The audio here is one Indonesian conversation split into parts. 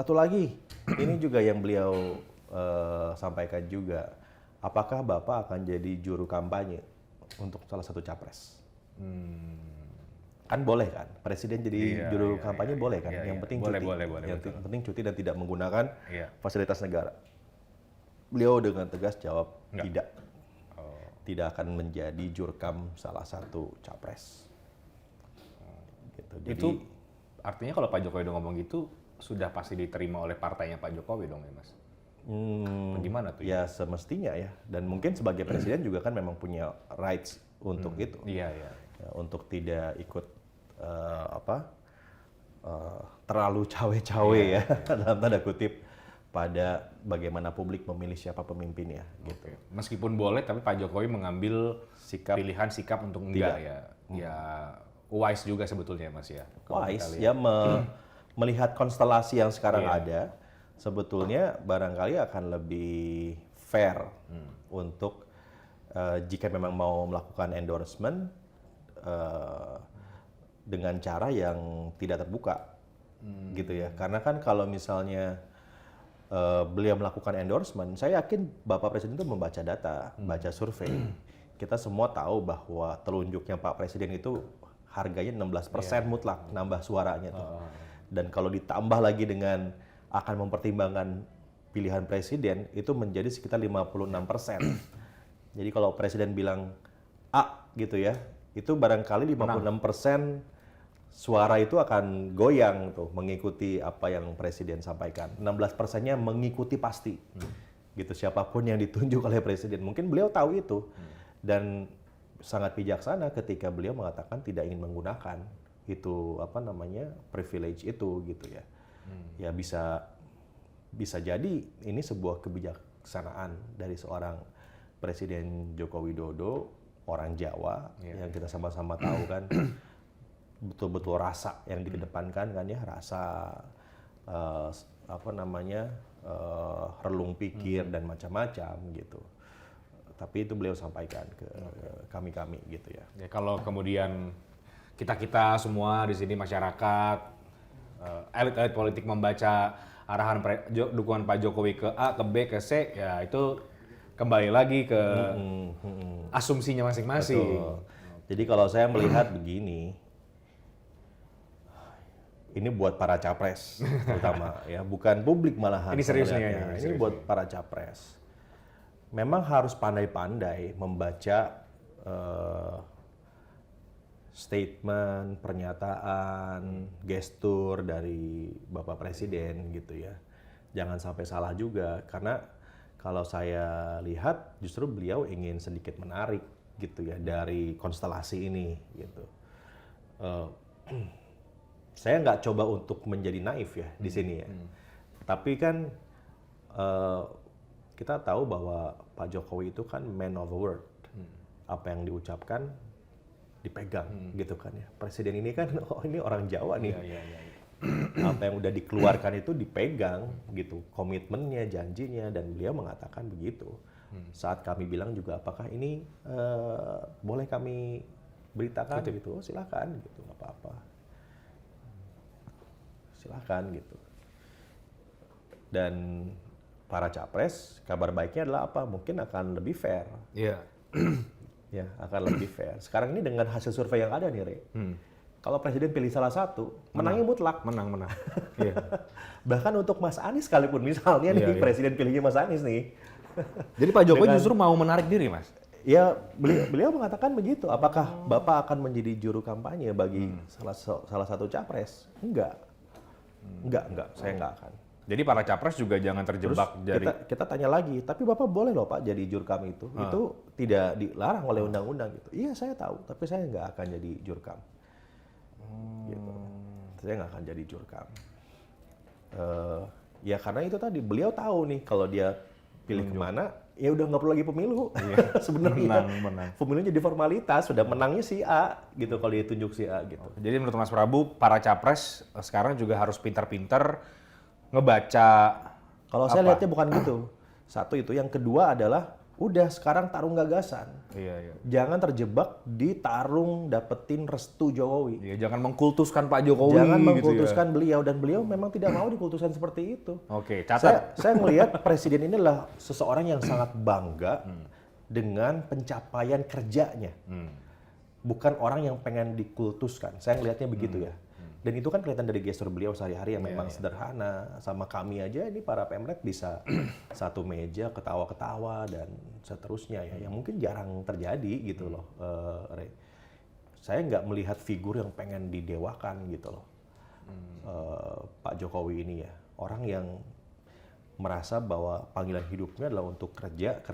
Satu lagi, ini juga yang beliau sampaikan juga. Apakah Bapak akan jadi juru kampanye untuk salah satu capres? Kan boleh kan, presiden jadi juru kampanye boleh kan, yang penting cuti, yang penting cuti dan tidak menggunakan fasilitas negara. Beliau dengan tegas jawab tidak, tidak akan menjadi jurkam salah satu capres. Gitu. Jadi, itu artinya kalau Pak Jokowi udah ngomong gitu sudah pasti diterima oleh partainya Pak Jokowi dong ya Mas? Gimana tuh? Ya semestinya ya, dan mungkin sebagai presiden juga kan memang punya rights untuk itu. Iya. Ya, untuk tidak ikut terlalu cawe-cawe ya dalam tanda kutip pada bagaimana publik memilih siapa pemimpinnya gitu. Meskipun boleh tapi Pak Jokowi mengambil pilihan sikap untuk enggak ya. Ya wise juga sebetulnya Mas ya. Wise ya melihat konstelasi yang sekarang ada, sebetulnya barangkali akan lebih fair untuk jika memang mau melakukan endorsement dengan cara yang tidak terbuka, gitu ya. Karena kan kalau misalnya beliau melakukan endorsement, saya yakin Bapak Presiden itu membaca data, baca survei. Kita semua tahu bahwa telunjuknya Pak Presiden itu harganya 16% mutlak, nambah suaranya tuh. Dan kalau ditambah lagi dengan akan mempertimbangkan pilihan presiden, itu menjadi sekitar 56%. Jadi kalau presiden bilang A gitu ya, itu barangkali 56% suara itu akan goyang tuh mengikuti apa yang presiden sampaikan. 16%-nya mengikuti pasti. Gitu, siapapun yang ditunjuk oleh presiden. Mungkin beliau tahu itu. Dan sangat bijaksana ketika beliau mengatakan tidak ingin menggunakan itu privilege itu gitu ya. Ya bisa jadi ini sebuah kebijaksanaan dari seorang Presiden Joko Widodo, orang Jawa yang kita sama-sama tahu kan betul-betul rasa yang dikedepankan kan ya, rasa relung pikir dan macam-macam gitu. Tapi itu beliau sampaikan ke kami-kami gitu ya. Ya kalau kemudian kita semua di sini masyarakat, elit-elit politik membaca arahan dukungan Pak Jokowi ke A, ke B, ke C, ya itu kembali lagi ke asumsinya masing-masing. Betul. Jadi kalau saya melihat begini, ini buat para capres terutama ya, bukan publik malahan. Ini serius nih ya. Ini buat para capres. Memang harus pandai-pandai membaca statement, pernyataan, gestur dari Bapak Presiden gitu ya. Jangan sampai salah juga, karena kalau saya lihat justru beliau ingin sedikit menarik gitu ya dari konstelasi ini gitu. Saya nggak coba untuk menjadi naif ya di sini ya. Tapi kan kita tahu bahwa Pak Jokowi itu kan man of the word. Apa yang diucapkan dipegang gitu kan ya. Presiden ini kan ini orang Jawa nih. Apa yang udah dikeluarkan itu dipegang gitu, komitmennya, janjinya, dan beliau mengatakan begitu. Saat kami bilang juga apakah ini boleh kami beritakan gitu, oh, silakan gitu, nggak apa-apa. Silakan gitu. Dan para capres, kabar baiknya adalah apa? Mungkin akan lebih fair. Iya. Ya, akan lebih fair. Sekarang ini dengan hasil survei yang ada nih, Re. Kalau presiden pilih salah satu, menangnya mutlak. Menang. Iya. Bahkan untuk Mas Anies sekalipun, misalnya nih presiden pilihnya Mas Anies nih. Jadi Pak Jokowi justru mau menarik diri, Mas? Ya, beliau mengatakan begitu. Apakah Bapak akan menjadi juru kampanye bagi salah satu capres? Enggak, saya enggak akan. Jadi para capres juga jangan terjebak dari... Kita tanya lagi, tapi Bapak boleh loh Pak jadi jurkam itu. Itu tidak dilarang oleh undang-undang gitu. Iya saya tahu, tapi saya nggak akan jadi jurkam. Gitu. Saya nggak akan jadi jurkam. Ya karena itu tadi, beliau tahu nih kalau dia pilih kemana, ya udah nggak perlu lagi pemilu. Sebenarnya menang. Pemilunya jadi formalitas, sudah menangnya si A gitu kalau dia tunjuk si A gitu. Jadi menurut Mas Prabu, para capres sekarang juga harus pintar-pintar ngebaca. Kalau saya lihatnya bukan gitu. Satu itu, yang kedua adalah Udah sekarang tarung gagasan. Iya. Jangan terjebak di tarung dapetin restu Jokowi. Iya, jangan mengkultuskan Pak Jokowi. Jangan gitu mengkultuskan beliau, dan beliau memang tidak mau dikultuskan seperti itu. Oke, catat. Saya melihat presiden ini adalah seseorang yang sangat bangga dengan pencapaian kerjanya. Bukan orang yang pengen dikultuskan. Saya ngelihatnya begitu ya. Dan itu kan kelihatan dari gestur beliau sehari-hari yang memang sederhana. Sama kami aja ini para pemret bisa satu meja ketawa-ketawa dan seterusnya ya. Yang mungkin jarang terjadi gitu loh. Rey. Saya nggak melihat figur yang pengen didewakan gitu loh. Pak Jokowi ini ya. Orang yang merasa bahwa panggilan hidupnya adalah untuk kerja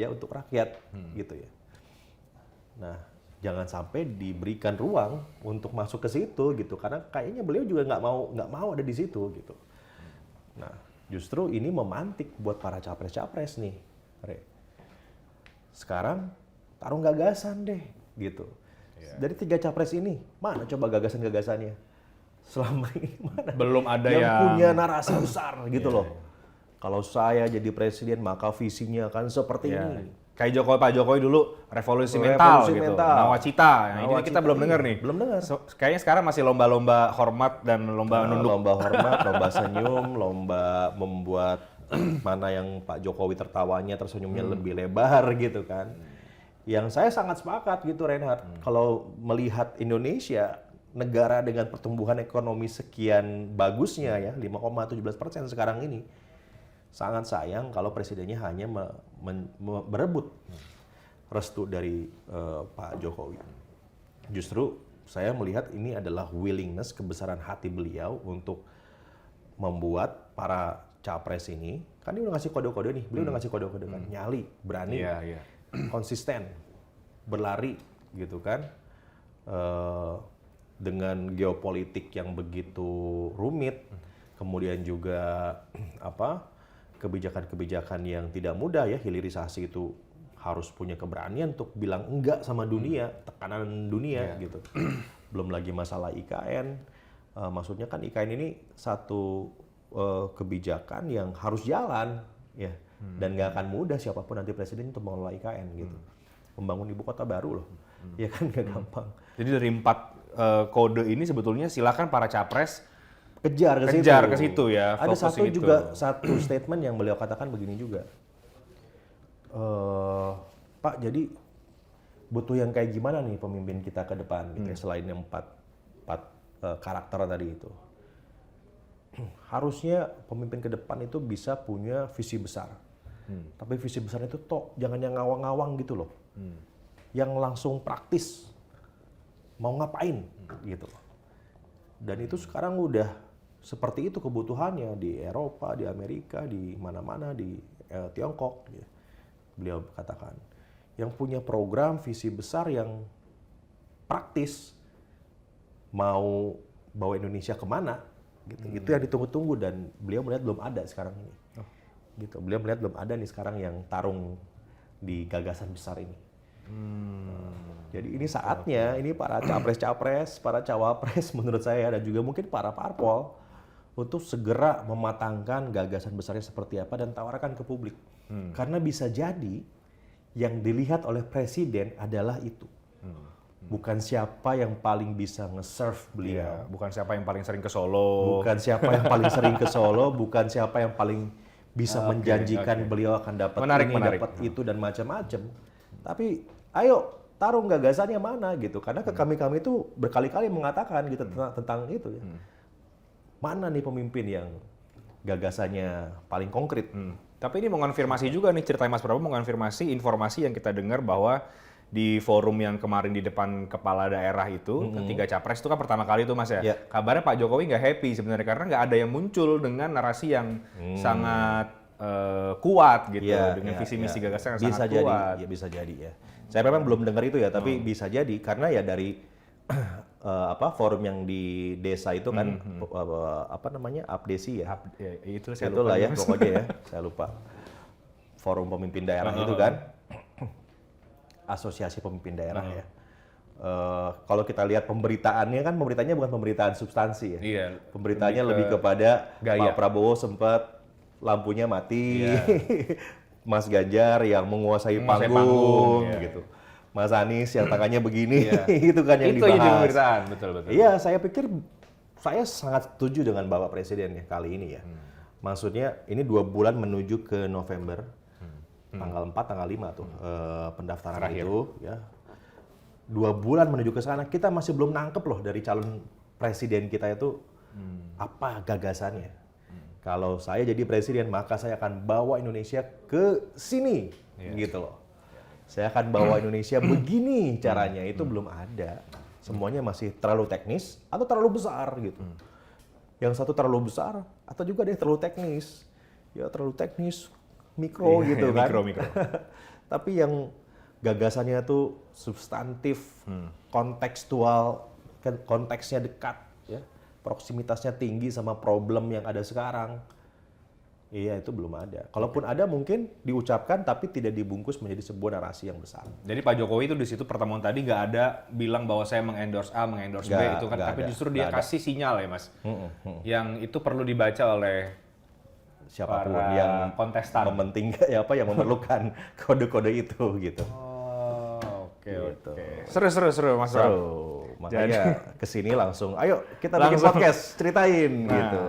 untuk rakyat gitu ya. Nah, jangan sampai diberikan ruang untuk masuk ke situ gitu, karena kayaknya beliau juga nggak mau ada di situ gitu. Nah, justru ini memantik buat para capres-capres nih, Re. Sekarang tarung gagasan deh gitu. Dari 3 capres ini, mana coba gagasan-gagasannya? Selama ini mana? Belum ada yang punya narasi besar gitu loh. Kalau saya jadi presiden maka visinya akan seperti ini. Kayak Pak Jokowi dulu revolusi mental gitu, nawacita. Nah, ini kita belum dengar nih. Belum dengar. Kayaknya sekarang masih lomba-lomba hormat dan lomba nunduk. Lomba hormat, lomba senyum, lomba membuat mana yang Pak Jokowi tertawanya, tersenyumnya lebih lebar gitu kan. Yang saya sangat sepakat gitu Reinhard. Kalau melihat Indonesia, negara dengan pertumbuhan ekonomi sekian bagusnya ya, 5,17% sekarang ini. Sangat sayang kalau presidennya hanya berebut restu dari Pak Jokowi. Justru saya melihat ini adalah willingness, kebesaran hati beliau untuk membuat para capres ini, kan dia udah ngasih kode-kode nih, beliau udah ngasih kode-kode kan, nyali, berani, konsisten, berlari gitu kan, dengan geopolitik yang begitu rumit, kemudian juga kebijakan-kebijakan yang tidak mudah ya, hilirisasi itu harus punya keberanian untuk bilang enggak sama dunia, tekanan dunia gitu. Belum lagi masalah IKN, maksudnya kan IKN ini satu kebijakan yang harus jalan ya, dan nggak akan mudah siapapun nanti presiden untuk mengelola IKN gitu. Membangun ibu kota baru loh, ya kan nggak gampang. Jadi dari 4 kode ini sebetulnya silakan para capres kejar ke situ ya. Ada satu statement yang beliau katakan begini juga, Pak, jadi butuh yang kayak gimana nih pemimpin kita ke depan gitu ya, selain yang 4 karakter tadi itu. Harusnya pemimpin ke depan itu bisa punya visi besar, tapi visi besar itu jangan yang ngawang-ngawang gitu loh, yang langsung praktis, mau ngapain gitu. Dan itu sekarang udah seperti itu kebutuhannya di Eropa, di Amerika, di mana-mana, di Tiongkok. Ya. Beliau katakan, yang punya program visi besar yang praktis, mau bawa Indonesia kemana, gitu. Itu yang ditunggu-tunggu dan beliau melihat belum ada sekarang ini. Gitu. Beliau melihat belum ada nih sekarang yang tarung di gagasan besar ini. Jadi ini saatnya, ini para capres-capres, para cawapres menurut saya, dan juga mungkin para parpol, untuk segera mematangkan gagasan besarnya seperti apa dan tawarkan ke publik. Karena bisa jadi yang dilihat oleh presiden adalah itu. Bukan siapa yang paling bisa nge-serve beliau. Bukan siapa yang paling sering ke Solo. Bukan siapa yang paling sering ke Solo, bukan siapa yang paling bisa menjanjikan beliau akan dapat ini, dapat itu, dan macam-macam. Tapi ayo tarung gagasannya mana gitu. Karena ke kami itu berkali-kali mengatakan gitu tentang itu ya. Mana nih pemimpin yang gagasannya paling konkret. Tapi ini mengonfirmasi juga nih, ceritanya Mas Prabowo mengonfirmasi informasi yang kita dengar bahwa di forum yang kemarin di depan kepala daerah itu, ketiga capres itu kan pertama kali itu Mas ya. Kabarnya Pak Jokowi nggak happy sebenarnya karena nggak ada yang muncul dengan narasi yang sangat kuat gitu, dengan visi misi gagasan yang sangat kuat. Bisa jadi ya. Saya memang belum dengar itu ya, tapi bisa jadi karena ya dari forum yang di desa itu kan Abdesi ya. Itu saya lupa. Itulah ya pokoknya ya, saya lupa. Forum pemimpin daerah itu kan. Asosiasi pemimpin daerah ya. Kalau kita lihat pemberitaannya bukan pemberitaan substansi ya. Iya, pemberitaannya lebih kepada gaya. Pak Prabowo sempat lampunya mati. Mas Ganjar yang menguasai Menguasai panggung, panggung, iya. gitu. Mas Anies yang tangannya begini, Iya. itu kan yang Itu yang jadi dibahas. pemberitaan, betul. Iya, saya pikir saya sangat setuju dengan Bapak Presiden ya kali ini ya. Maksudnya ini 2 bulan menuju ke November, tanggal 4, tanggal 5 tuh pendaftaran Terakhir. itu ya. 2 bulan menuju ke sana, kita masih belum nangkep loh dari calon presiden kita itu apa gagasannya. Kalau saya jadi presiden, maka saya akan bawa Indonesia ke sini, gitu loh. Saya akan bawa Indonesia begini caranya, itu belum ada. Semuanya masih terlalu teknis atau terlalu besar gitu. Yang satu terlalu besar atau juga dia terlalu teknis. Ya terlalu teknis, mikro Iya, gitu kan. mikro. Tapi yang gagasannya tuh substantif, kontekstual, konteksnya dekat, ya, proksimitasnya tinggi sama problem yang ada sekarang. Iya, itu belum ada. Kalaupun ada mungkin diucapkan tapi tidak dibungkus menjadi sebuah narasi yang besar. Jadi Pak Jokowi itu di situ pertemuan tadi nggak ada bilang bahwa saya mengendorse A, mengendorse B Nggak, itu kan, nggak tapi ada, justru dia nggak ada. kasih sinyal ya Mas, yang itu perlu dibaca oleh Siapapun para yang kontestan. mementingkan ya apa yang memerlukan kode-kode itu gitu. Oh, oke. Gitu. Seru Mas Ram. Seru. Makanya kesini langsung, ayo kita bikin Langsung. podcast, ceritain Nah, gitu.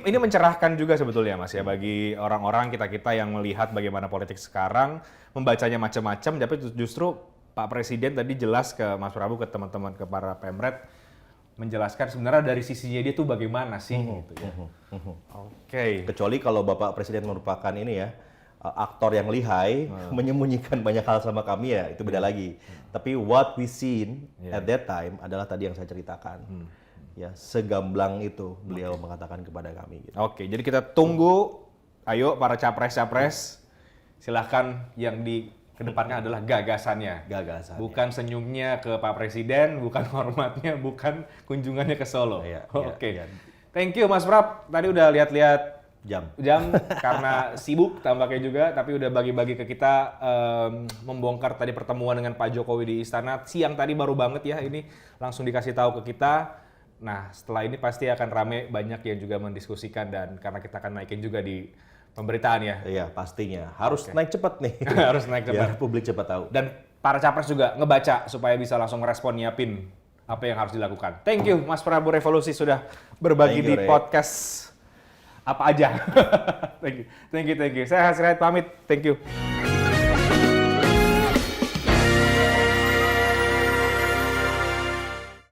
ini mencerahkan juga sebetulnya Mas ya bagi orang-orang kita yang melihat bagaimana politik sekarang, membacanya macam-macam, tapi justru Pak Presiden tadi jelas ke Mas Prabu, ke teman-teman, ke para Pemret, menjelaskan sebenarnya dari sisinya dia tuh bagaimana sih gitu ya. Oke. Kecuali kalau Bapak Presiden merupakan ini ya, aktor yang lihai, menyembunyikan banyak hal sama kami ya, itu beda lagi. Tapi what we seen at that time adalah tadi yang saya ceritakan. Ya, segamblang itu beliau mengatakan kepada kami gitu. Oke, jadi kita tunggu, ayo para capres-capres, silahkan yang di kedepannya adalah gagasannya. Gagasan. Bukan senyumnya ke Pak Presiden, bukan hormatnya, bukan kunjungannya ke Solo. Iya, Oke. iya. Thank you Mas Prab. Tadi udah lihat-lihat Jam. karena sibuk tampaknya juga, tapi udah bagi-bagi ke kita, membongkar tadi pertemuan dengan Pak Jokowi di Istana. Siang tadi baru banget ya, ini langsung dikasih tahu ke kita. Nah, setelah ini pasti akan rame, banyak yang juga mendiskusikan, dan karena kita akan naikin juga di pemberitaan ya. Iya, pastinya. Harus naik cepat nih. Harus naik cepat. Biar publik cepat tahu. Dan para capres juga ngebaca supaya bisa langsung respon, nyiapin apa yang harus dilakukan. Thank you Mas Prabu Revolusi sudah berbagi Thank you, di Ray. podcast apa aja. Thank you. Saya Hasri Hait pamit. Thank you.